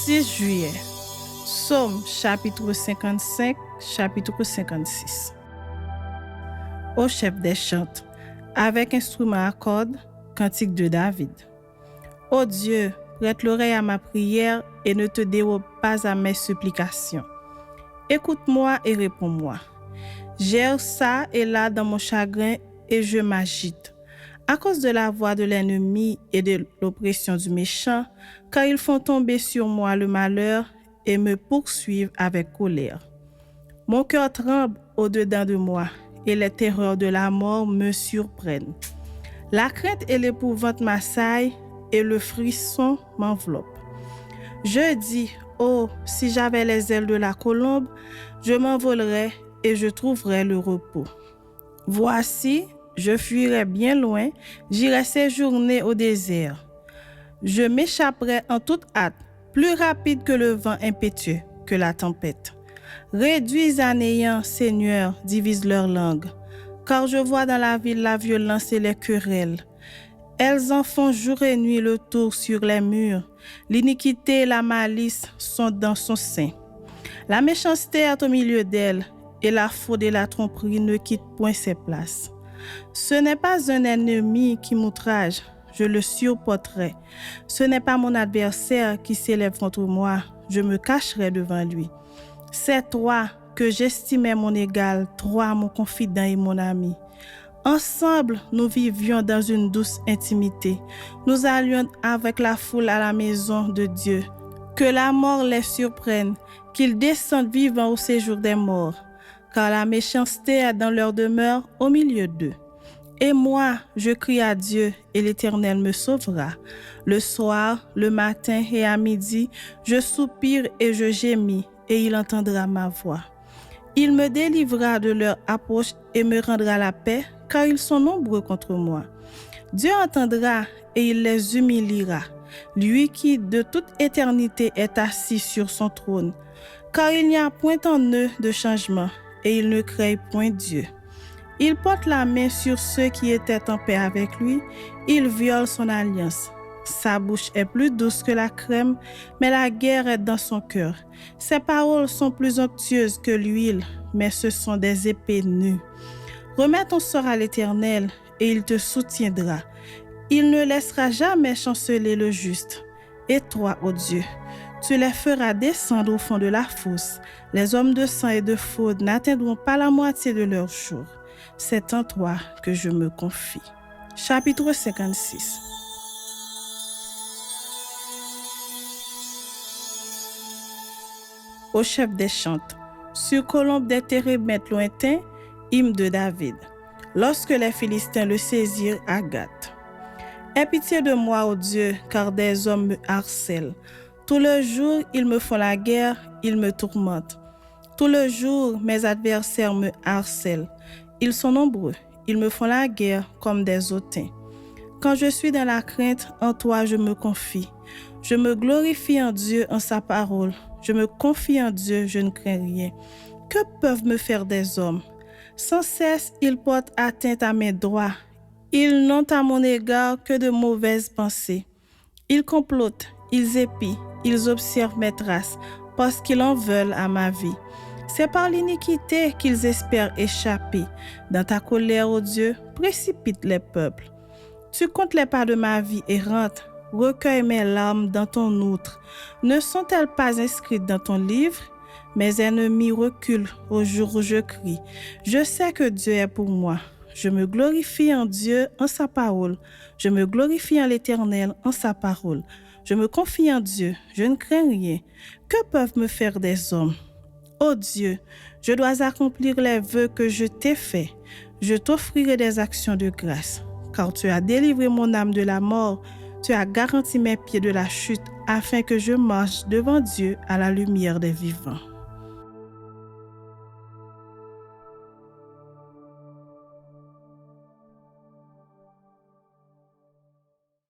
6 juillet. Psaume chapitre 55, chapitre 56. Au chef des chantes, avec instrument à cordes, cantique de David. Ô Dieu, prête l'oreille à ma prière et ne te dérobe pas à mes supplications. Écoute-moi et réponds-moi. J'erre ça et là dans mon chagrin et je m'agite. À cause de la voix de l'ennemi et de l'oppression du méchant, car ils font tomber sur moi le malheur et me poursuivent avec colère. Mon cœur tremble au-dedans de moi et les terreurs de la mort me surprennent. La crainte et l'épouvante m'assaillent et le frisson m'enveloppe. Je dis, oh, si j'avais les ailes de la colombe, je m'envolerais et je trouverais le repos. Voici, je fuirais bien loin, j'irais séjourner au désert. Je m'échapperais en toute hâte, plus rapide que le vent impétueux, que la tempête. Réduis à néant, Seigneur, divise leur langue, car je vois dans la ville la violence et les querelles. Elles en font jour et nuit le tour sur les murs. L'iniquité et la malice sont dans son sein. La méchanceté est au milieu d'elle, et la fraude et la tromperie ne quittent point ses places. Ce n'est pas un ennemi qui m'outrage, je le supporterai. Ce n'est pas mon adversaire qui s'élève contre moi, je me cacherai devant lui. C'est toi que j'estimais mon égal, toi mon confident et mon ami. Ensemble, nous vivions dans une douce intimité. Nous allions avec la foule à la maison de Dieu. Que la mort les surprenne, qu'ils descendent vivants au séjour des morts, car la méchanceté est dans leur demeure au milieu d'eux. Et moi, je crie à Dieu, et l'Éternel me sauvera. Le soir, le matin et à midi, je soupire et je gémis, et il entendra ma voix. Il me délivrera de leur approche et me rendra la paix, car ils sont nombreux contre moi. Dieu entendra et il les humiliera, lui qui de toute éternité est assis sur son trône, car il n'y a point en eux de changement, et ils ne craignent point Dieu. Il porte la main sur ceux qui étaient en paix avec lui, il viole son alliance. Sa bouche est plus douce que la crème, mais la guerre est dans son cœur. Ses paroles sont plus onctueuses que l'huile, mais ce sont des épées nues. Remets ton sort à l'Éternel, et il te soutiendra. Il ne laissera jamais chanceler le juste. Et toi, ô Dieu, tu les feras descendre au fond de la fosse. Les hommes de sang et de fraude n'atteindront pas la moitié de leur jour. C'est en toi que je me confie. Chapitre 56. Au chef des chantes, sur colombe des térébintes lointains, hymne de David. Lorsque les Philistins le saisirent à Gath. Aie pitié de moi, ô Dieu, car des hommes me harcèlent. Tout le jour, ils me font la guerre, ils me tourmentent. Tout le jour, mes adversaires me harcèlent. Ils sont nombreux, ils me font la guerre comme des hautains. Quand je suis dans la crainte, en toi je me confie. Je me glorifie en Dieu, en sa parole. Je me confie en Dieu, je ne crains rien. Que peuvent me faire des hommes? Sans cesse, ils portent atteinte à mes droits. Ils n'ont à mon égard que de mauvaises pensées. Ils complotent, ils épient, ils observent mes traces, parce qu'ils en veulent à ma vie. C'est par l'iniquité qu'ils espèrent échapper. Dans ta colère, ô Dieu, précipite les peuples. Tu comptes les pas de ma vie errante. Recueille mes larmes dans ton outre. Ne sont-elles pas inscrites dans ton livre? Mes ennemis reculent au jour où je crie. Je sais que Dieu est pour moi. Je me glorifie en Dieu, en sa parole. Je me glorifie en l'Éternel, en sa parole. Je me confie en Dieu, je ne crains rien. Que peuvent me faire des hommes? Ô Dieu, je dois accomplir les vœux que je t'ai faits. Je t'offrirai des actions de grâce, car tu as délivré mon âme de la mort. Tu as garanti mes pieds de la chute, afin que je marche devant Dieu à la lumière des vivants.